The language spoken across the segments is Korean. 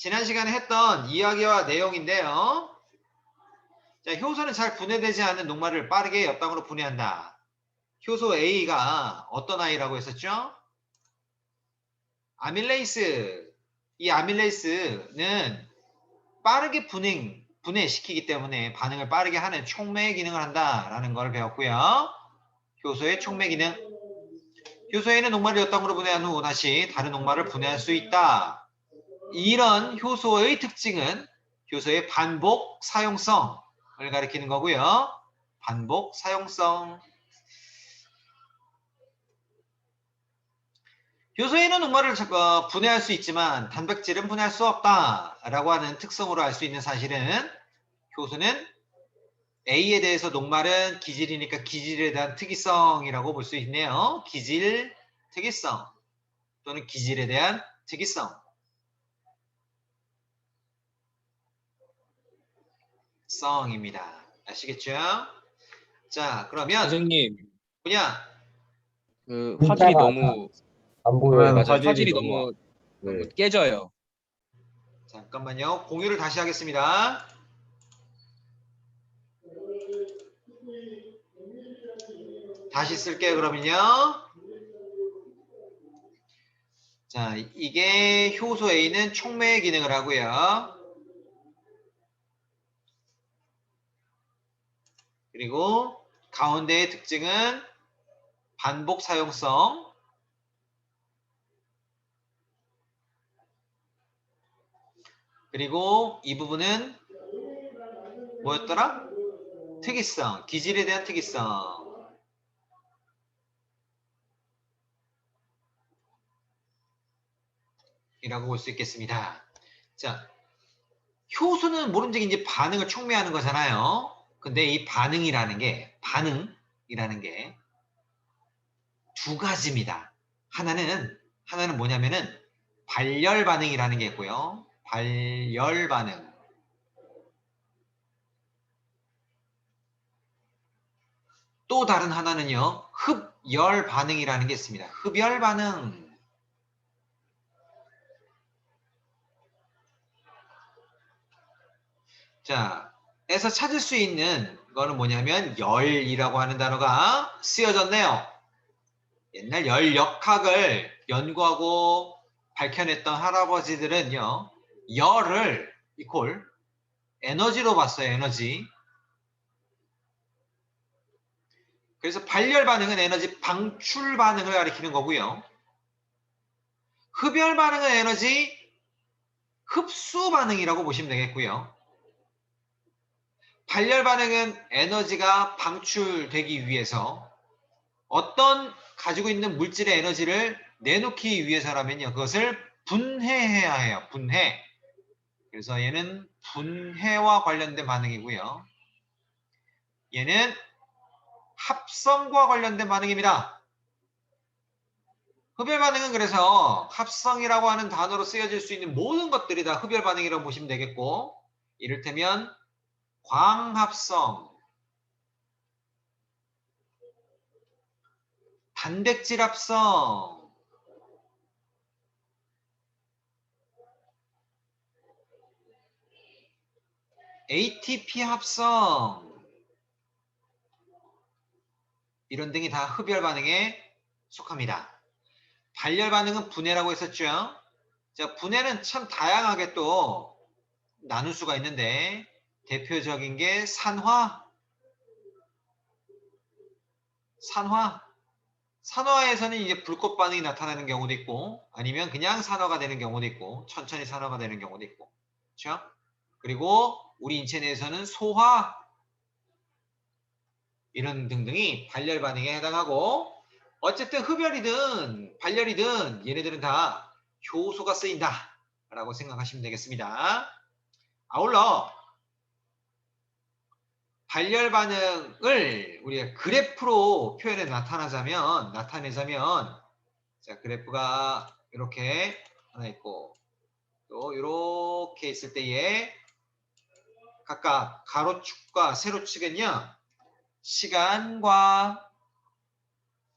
지난 시간에 했던 이야기와 내용인데요. 자, 효소는 잘 분해되지 않는 녹말을 빠르게 옆당으로 분해한다. 효소 A가 어떤 아이라고 했었죠? 아밀레이스. 이 아밀레이스는 빠르게 분해시키기 때문에 반응을 빠르게 하는 촉매 기능을 한다라는 걸 배웠고요. 효소의 촉매 기능. 효소에는 녹말을 옆당으로 분해한 후 다시 다른 녹말을 분해할 수 있다. 이런 효소의 특징은 효소의 반복 사용성을 가리키는 거고요. 반복 사용성. 효소에는 녹말을 분해할 수 있지만 단백질은 분해할 수 없다라고 하는 특성으로 알 수 있는 사실은 효소는 A에 대해서 녹말은 기질이니까 기질에 대한 특이성이라고 볼 수 있네요. 기질, 특이성 또는 기질에 대한 특이성. 성입니다. 아시겠죠? 자, 그러면 선생님, 뭐냐? 그 화질이 문자가 너무 안 네, 보여요. 맞아요. 화질이 화질이 너무 너무 네. 깨져요. 잠깐만요. 공유를 다시 하겠습니다. 다시 쓸게요, 그러면요. 자, 이게 효소 A는 촉매 기능을 하고요. 그리고 가운데의 특징은 반복 사용성. 그리고 이 부분은 뭐였더라? 특이성, 기질에 대한 특이성. 이라고 볼 수 있겠습니다. 자, 효소는 모른 적인지 반응을 촉매하는 거잖아요. 근데 이 반응이라는 게 두 가지입니다. 하나는 뭐냐면은 발열 반응이라는 게 있고요. 발열 반응. 또 다른 하나는요. 흡열 반응이라는 게 있습니다. 흡열 반응. 자, 에서 찾을 수 있는 거는 뭐냐면 열이라고 하는 단어가 쓰여졌네요. 옛날 열 역학을 연구하고 밝혀냈던 할아버지들은요. 열을 이퀄 에너지로 봤어요. 에너지. 그래서 발열 반응은 에너지 방출 반응을 가리키는 거고요. 흡열 반응은 에너지 흡수 반응이라고 보시면 되겠고요. 발열 반응은 에너지가 방출되기 위해서 어떤 가지고 있는 물질의 에너지를 내놓기 위해서라면요. 그것을 분해해야 해요. 분해. 그래서 얘는 분해와 관련된 반응이고요. 얘는 합성과 관련된 반응입니다. 흡열 반응은 그래서 합성이라고 하는 단어로 쓰여질 수 있는 모든 것들이 다 흡열 반응이라고 보시면 되겠고, 이를테면 광합성, 단백질 합성, ATP 합성, 이런 등이 다 흡열 반응에 속합니다. 발열 반응은 분해라고 했었죠. 자, 분해는 참 다양하게 또 나눌 수가 있는데 대표적인 게 산화에서는 이제 불꽃 반응이 나타나는 경우도 있고 아니면 그냥 산화가 되는 경우도 있고 천천히 산화가 되는 경우도 있고 그렇죠? 그리고 우리 인체 내에서는 소화 이런 등등이 발열 반응에 해당하고 어쨌든 흡열이든 발열이든 얘네들은 다 효소가 쓰인다 라고 생각하시면 되겠습니다. 아울러 발열 반응을 우리가 그래프로 표현해 나타내자면 자, 그래프가 이렇게 하나 있고 또 이렇게 있을 때에 각각 가로축과 세로축은요 시간과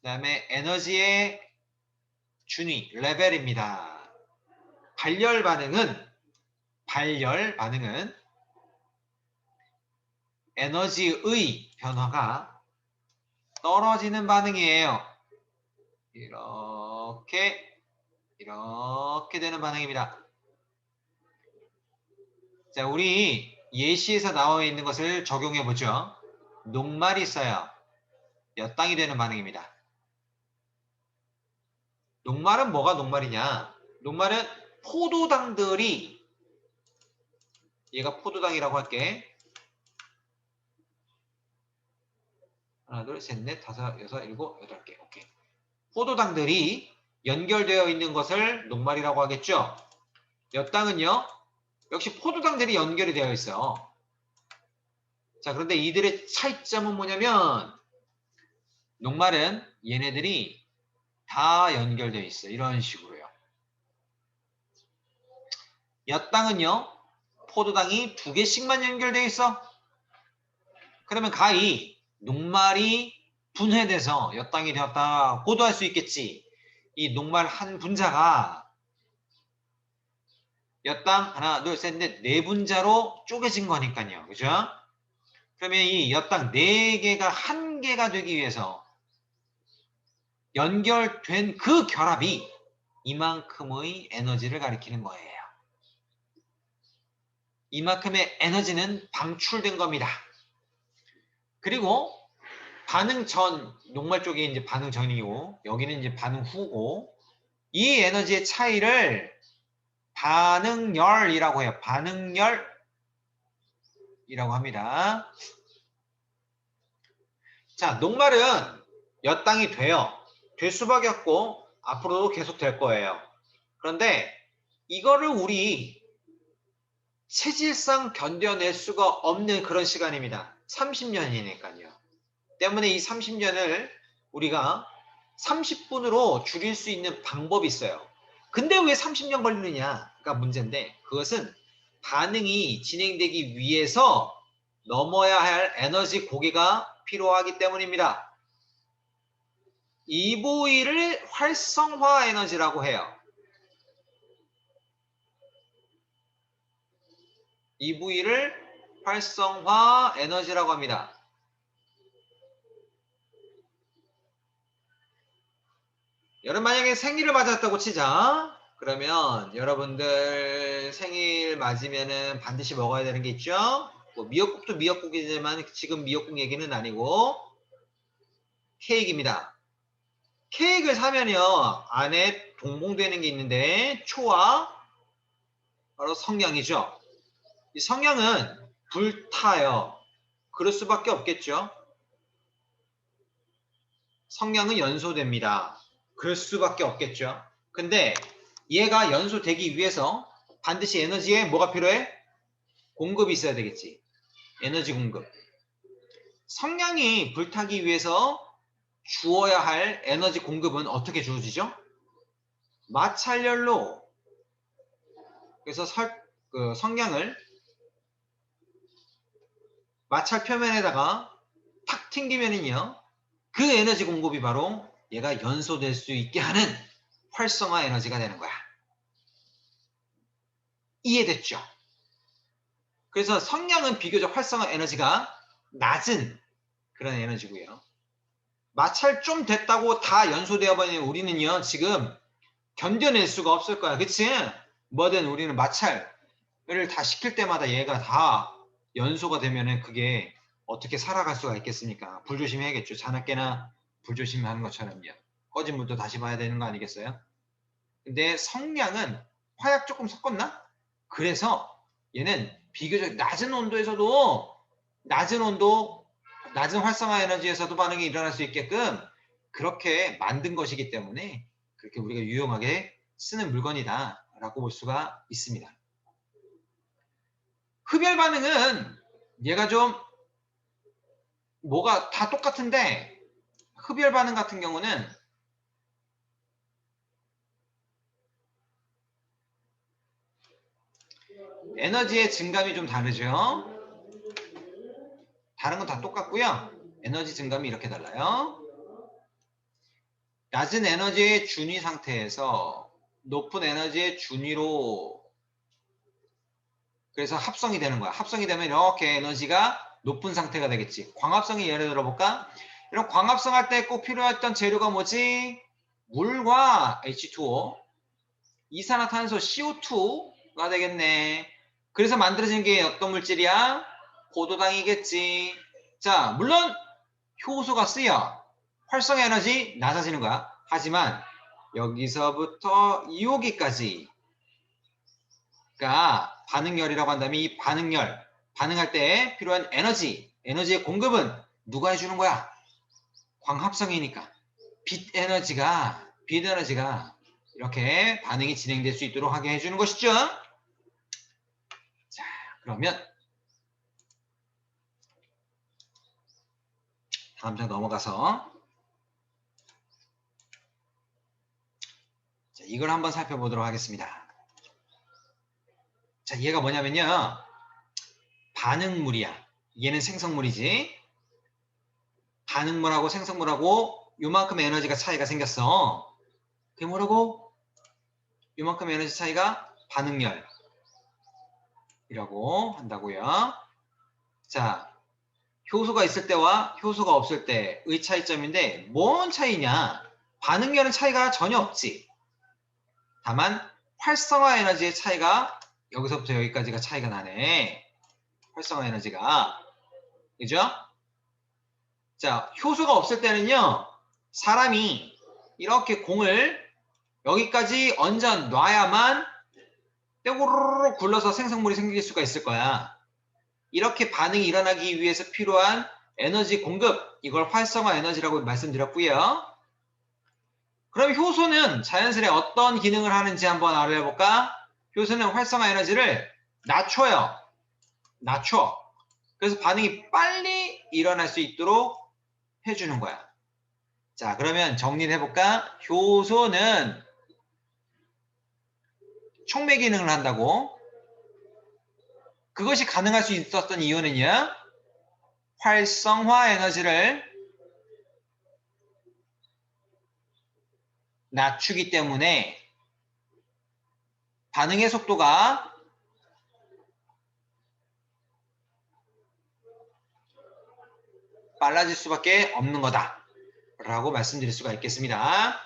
그다음에 에너지의 준위 레벨입니다. 발열 반응은 발열 반응은 에너지의 변화가 떨어지는 반응이에요. 이렇게 되는 반응입니다. 자, 우리 예시에서 나와 있는 것을 적용해 보죠. 녹말이 있어요. 엿당이 되는 반응입니다. 녹말은 뭐가 녹말이냐? 녹말은 포도당들이, 얘가 포도당이라고 할게. 하나, 둘, 셋, 넷, 다섯, 여섯, 일곱, 여덟 개. 오케이. 포도당들이 연결되어 있는 것을 녹말이라고 하겠죠. 엿당은요, 역시 포도당들이 연결이 되어 있어요. 자, 그런데 이들의 차이점은 뭐냐면, 녹말은 얘네들이 다 연결되어 있어요. 이런 식으로요. 엿당은요, 포도당이 2개씩만 연결되어 있어. 그러면 가히 녹말이 분해돼서 엿당이 되었다고도 할 수 있겠지. 이 녹말 한 분자가 엿당 하나, 둘, 셋, 넷, 4분자로 쪼개진 거니까요. 그죠? 그러면 이 엿당 4개가 1개가 되기 위해서 연결된 그 결합이 이만큼의 에너지를 가리키는 거예요. 이만큼의 에너지는 방출된 겁니다. 그리고 반응 전, 녹말 쪽이 이제 반응 전이고, 여기는 이제 반응 후고, 이 에너지의 차이를 반응열이라고 해요. 반응열이라고 합니다. 자, 녹말은 엿당이 돼요. 될 수밖에 없고, 앞으로도 계속 될 거예요. 그런데 이거를 우리 체질상 견뎌낼 수가 없는 그런 시간입니다. 30년이니까요. 때문에 이 30년을 우리가 30분으로 줄일 수 있는 방법이 있어요. 근데 왜 30년 걸리느냐가 문제인데, 그것은 반응이 진행되기 위해서 넘어야 할 에너지 고개가 필요하기 때문입니다. EV를 활성화 에너지라고 해요. EV를 활성화 에너지라고 합니다. 여러분 만약에 생일을 맞았다고 치자. 그러면 여러분들 생일 맞으면은 반드시 먹어야 되는 게 있죠. 뭐 미역국도 미역국이지만 지금 미역국 얘기는 아니고 케이크입니다. 케이크를 사면요 안에 동봉되는 게 있는데 초와 바로 성냥이죠. 이 성냥은 불타요. 그럴 수밖에 없겠죠. 성냥은 연소됩니다. 그럴 수밖에 없겠죠. 근데 얘가 연소되기 위해서 반드시 에너지에 뭐가 필요해? 공급이 있어야 되겠지. 에너지 공급. 성냥이 불타기 위해서 주어야 할 에너지 공급은 어떻게 주어지죠? 마찰열로. 그래서 성냥을 마찰 표면에다가 탁 튕기면은요, 그 에너지 공급이 바로 얘가 연소될 수 있게 하는 활성화 에너지가 되는 거야. 이해됐죠? 그래서 성냥은 비교적 활성화 에너지가 낮은 그런 에너지고요. 마찰 좀 됐다고 다 연소되어 버리는 우리는요, 지금 견뎌낼 수가 없을 거야. 그치? 뭐든 우리는 마찰을 다 시킬 때마다 얘가 다 연소가 되면은 그게 어떻게 살아갈 수가 있겠습니까? 불조심해야겠죠. 자나깨나 불조심하는 것처럼요. 꺼진 물도 다시 봐야 되는 거 아니겠어요? 근데 성냥은 화약 조금 섞었나? 그래서 얘는 비교적 낮은 온도에서도 낮은 온도, 낮은 활성화 에너지에서도 반응이 일어날 수 있게끔 그렇게 만든 것이기 때문에 그렇게 우리가 유용하게 쓰는 물건이다 라고 볼 수가 있습니다. 흡열 반응은 얘가 좀 뭐가 다 똑같은데 흡열 반응 같은 경우는 에너지의 증감이 좀 다르죠. 다른 건 다 똑같고요. 에너지 증감이 이렇게 달라요. 낮은 에너지의 준위 상태에서 높은 에너지의 준위로 그래서 합성이 되는 거야. 합성이 되면 이렇게 에너지가 높은 상태가 되겠지. 광합성이 예를 들어볼까? 이런 광합성할 때 꼭 필요했던 재료가 뭐지? 물과 H2O, 이산화탄소 CO2가 되겠네. 그래서 만들어진 게 어떤 물질이야? 포도당이겠지. 자, 물론 효소가 쓰여 활성 에너지 낮아지는 거야. 하지만 여기서부터 여기까지가 반응열이라고 한다면 이 반응열, 반응할 때 필요한 에너지의 공급은 누가 해주는 거야? 광합성이니까. 빛 에너지가 이렇게 반응이 진행될 수 있도록 하게 해주는 것이죠. 자, 그러면 다음 장 넘어가서 자, 이걸 한번 살펴보도록 하겠습니다. 자, 얘가 뭐냐면요. 반응물이야. 얘는 생성물이지. 반응물하고 생성물하고 요만큼 에너지가 차이가 생겼어. 그게 뭐라고? 요만큼 에너지 차이가 반응열이라고 한다고요. 자, 효소가 있을 때와 효소가 없을 때의 차이점인데 뭔 차이냐? 반응열은 차이가 전혀 없지. 다만 활성화 에너지의 차이가 여기서부터 여기까지가 차이가 나네. 활성화 에너지가. 그죠? 자, 효소가 없을 때는요. 사람이 이렇게 공을 여기까지 얹어 놔야만 떼고르르 굴러서 생성물이 생길 수가 있을 거야. 이렇게 반응이 일어나기 위해서 필요한 에너지 공급, 이걸 활성화 에너지라고 말씀드렸고요. 그럼 효소는 자연스레 어떤 기능을 하는지 한번 알아볼까? 효소는 활성화 에너지를 낮춰요. 낮춰. 그래서 반응이 빨리 일어날 수 있도록 해주는 거야. 자, 그러면 정리를 해볼까? 효소는 촉매 기능을 한다고. 그것이 가능할 수 있었던 이유는요. 활성화 에너지를 낮추기 때문에 반응의 속도가 빨라질 수밖에 없는 거다 라고 말씀드릴 수가 있겠습니다.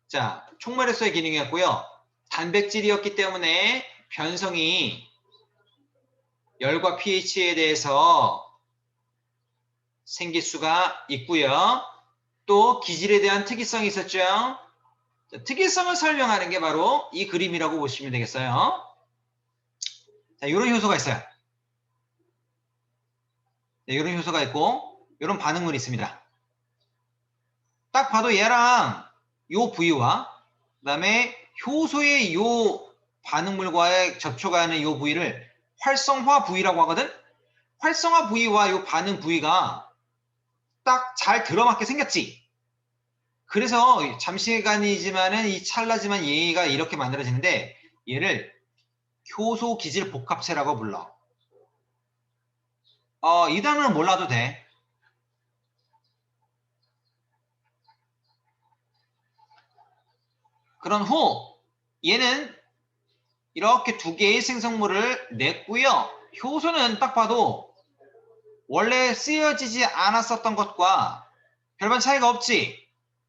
자, 촉매로서의 기능이었고요. 단백질이었기 때문에 변성이 열과 pH에 대해서 생길 수가 있고요. 또 기질에 대한 특이성이 있었죠. 자, 특이성을 설명하는 게 바로 이 그림이라고 보시면 되겠어요. 자, 이런 효소가 있어요. 네, 이런 효소가 있고 이런 반응물이 있습니다. 딱 봐도 얘랑 요 부위와 그다음에 효소의 요 반응물과의 접촉하는 요 부위를 활성화 부위라고 하거든. 활성화 부위와 요 반응 부위가 딱 잘 들어맞게 생겼지. 그래서 잠시간이지만은 이 찰나지만 얘가 이렇게 만들어지는데 얘를 효소 기질 복합체라고 불러. 이 단어는 몰라도 돼. 그런 후 얘는 이렇게 두 개의 생성물을 냈고요. 효소는 딱 봐도 원래 쓰여지지 않았었던 것과 별반 차이가 없지.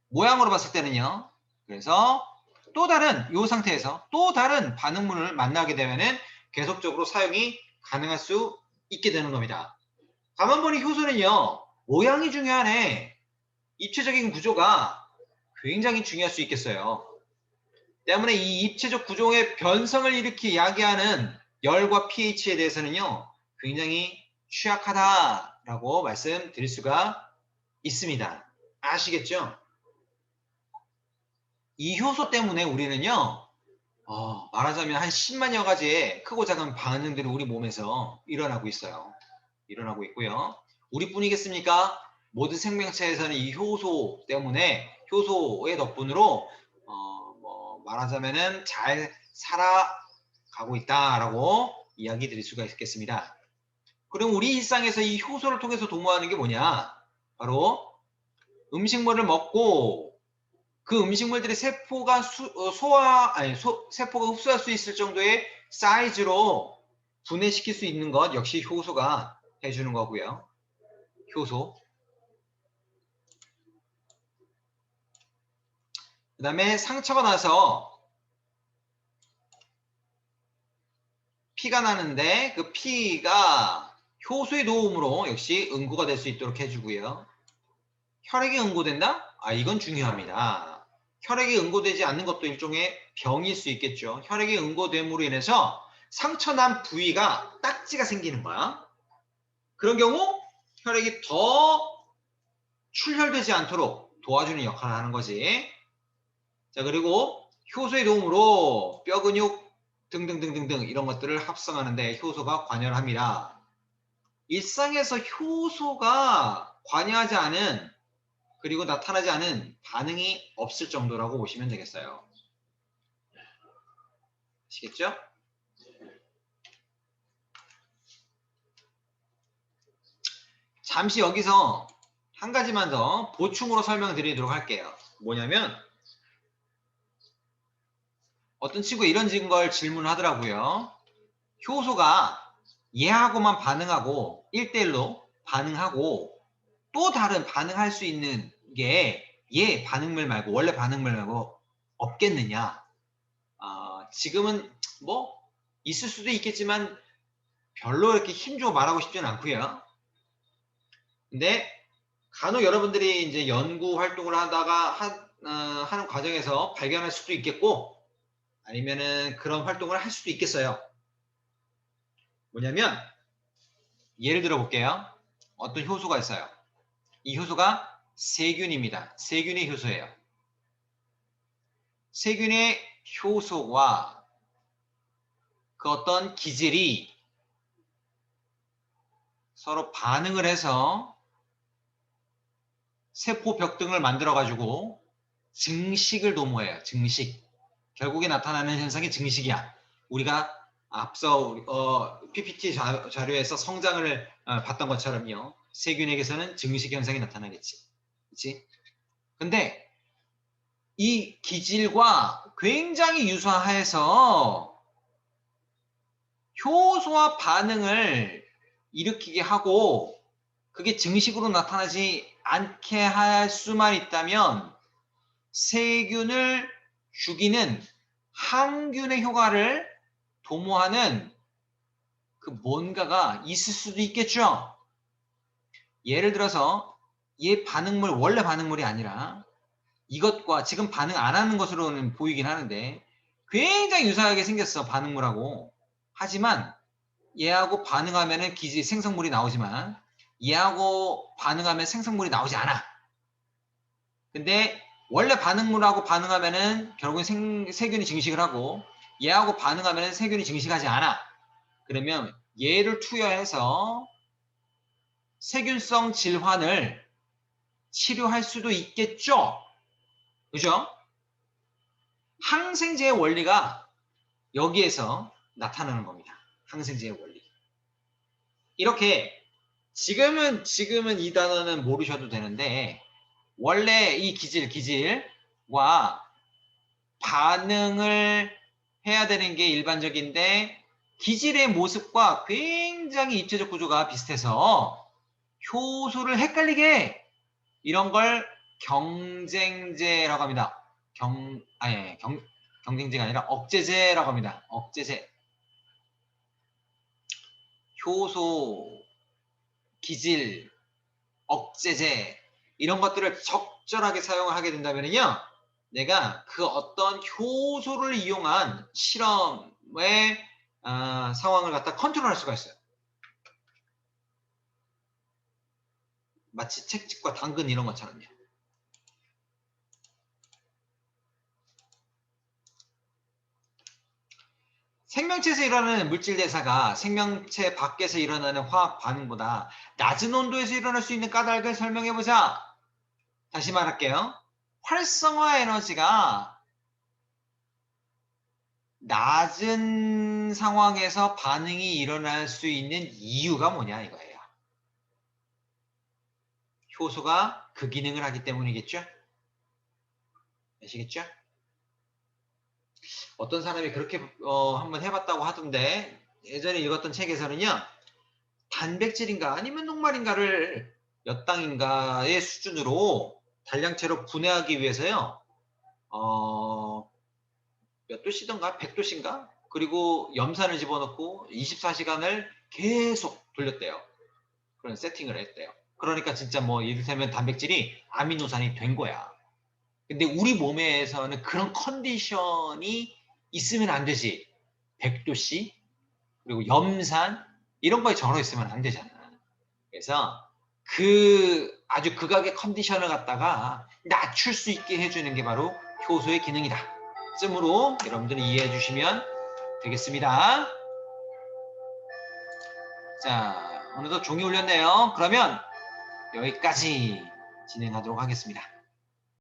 모양으로 봤을 때는요. 그래서 또 다른 이 상태에서 또 다른 반응물을 만나게 되면은 계속적으로 사용이 가능할 수 있게 되는 겁니다. 가만 보니 효소는요. 모양이 중요하네. 입체적인 구조가 굉장히 중요할 수 있겠어요. 때문에 이 입체적 구조의 변성을 일으키 야기하는 열과 pH에 대해서는요. 굉장히 취약하다라고 말씀드릴 수가 있습니다. 아시겠죠? 이 효소 때문에 우리는요. 말하자면 한 10만여 가지의 크고 작은 반응들이 우리 몸에서 일어나고 있어요. 일어나고 있고요. 우리뿐이겠습니까? 모든 생명체에서는 이 효소 때문에 효소의 덕분으로 말하자면은 잘 살아가고 있다라고 이야기 드릴 수가 있겠습니다. 그럼 우리 일상에서 이 효소를 통해서 도모하는 게 뭐냐? 바로 음식물을 먹고 그 음식물들이 세포가 세포가 흡수할 수 있을 정도의 사이즈로 분해시킬 수 있는 것 역시 효소가 해주는 거고요. 효소. 그 다음에 상처가 나서 피가 나는데 그 피가 효소의 도움으로 역시 응고가 될 수 있도록 해주고요. 혈액이 응고된다? 이건 중요합니다. 혈액이 응고되지 않는 것도 일종의 병일 수 있겠죠. 혈액이 응고됨으로 인해서 상처난 부위가 딱지가 생기는 거야. 그런 경우 혈액이 더 출혈되지 않도록 도와주는 역할을 하는 거지. 자, 그리고 효소의 도움으로 뼈 근육 등등등등등 이런 것들을 합성하는데 효소가 관여를 합니다. 일상에서 효소가 관여하지 않은 그리고 나타나지 않은 반응이 없을 정도라고 보시면 되겠어요. 아시겠죠? 잠시 여기서 한 가지만 더 보충으로 설명드리도록 할게요. 뭐냐면 어떤 친구가 이런 걸 질문을 하더라고요. 효소가 얘하고만 반응하고 1대1로 반응하고 또 다른 반응할 수 있는 게 얘 반응물 말고 원래 반응물 말고 없겠느냐. 지금은 뭐 있을 수도 있겠지만 별로 이렇게 힘주고 말하고 싶지는 않고요. 근데 간혹 여러분들이 이제 연구 활동을 하다가 하는 과정에서 발견할 수도 있겠고 아니면은 그런 활동을 할 수도 있겠어요. 뭐냐면 예를 들어 볼게요. 어떤 효소가 있어요. 이 효소가 세균입니다. 세균의 효소예요. 세균의 효소와 그 어떤 기질이 서로 반응을 해서 세포벽 등을 만들어 가지고 증식을 도모해요. 증식. 결국에 나타나는 현상이 증식이야. 우리가 앞서 PPT 자료에서 성장을 봤던 것처럼요. 세균에게서는 증식 현상이 나타나겠지. 그렇지? 근데 이 기질과 굉장히 유사해서 효소와 반응을 일으키게 하고 그게 증식으로 나타나지 않게 할 수만 있다면 세균을 죽이는 항균의 효과를 도모하는 그 뭔가가 있을 수도 있겠죠. 예를 들어서 얘 반응물 원래 반응물이 아니라 이것과 지금 반응 안 하는 것으로는 보이긴 하는데 굉장히 유사하게 생겼어 반응물하고. 하지만 얘하고 반응하면은 기지 생성물이 나오지만 얘하고 반응하면 생성물이 나오지 않아. 근데 원래 반응물하고 반응하면은 결국은 세균이 증식을 하고 얘하고 반응하면은 세균이 증식하지 않아. 그러면 얘를 투여해서 세균성 질환을 치료할 수도 있겠죠. 그죠? 항생제의 원리가 여기에서 나타나는 겁니다. 항생제의 원리. 이렇게 지금은 이 단어는 모르셔도 되는데 원래 이 기질과 반응을 해야 되는 게 일반적인데 기질의 모습과 굉장히 입체적 구조가 비슷해서 효소를 헷갈리게 해. 이런 걸 경쟁제라고 합니다. 경쟁제가 아니라 억제제라고 합니다. 억제제. 효소, 기질, 억제제 이런 것들을 적절하게 사용을 하게 된다면요. 내가 그 어떤 효소를 이용한 실험의 상황을 갖다 컨트롤할 수가 있어요. 마치 채찍과 당근 이런 것처럼요. 생명체에서 일어나는 물질 대사가 생명체 밖에서 일어나는 화학 반응보다 낮은 온도에서 일어날 수 있는 까닭을 설명해보자. 다시 말할게요. 활성화 에너지가 낮은 상황에서 반응이 일어날 수 있는 이유가 뭐냐 이거예요. 효소가 그 기능을 하기 때문이겠죠? 아시겠죠? 어떤 사람이 그렇게 한번 해봤다고 하던데 예전에 읽었던 책에서는요. 단백질인가 아니면 녹말인가를 몇 당인가의 수준으로 단량체로 분해하기 위해서요. 몇 도씨던가 100도씨인가 그리고 염산을 집어넣고 24시간을 계속 돌렸대요. 그런 세팅을 했대요. 그러니까 진짜 뭐 이를테면 단백질이 아미노산이 된 거야. 근데 우리 몸에서는 그런 컨디션이 있으면 안 되지. 100도씨 그리고 염산 이런 거에 절어 있으면 안 되잖아. 그래서 그 아주 극악의 컨디션을 갖다가 낮출 수 있게 해주는 게 바로 효소의 기능이다. 쯤으로 여러분들이 이해해 주시면 되겠습니다. 자, 오늘도 종이 울렸네요. 그러면 여기까지 진행하도록 하겠습니다.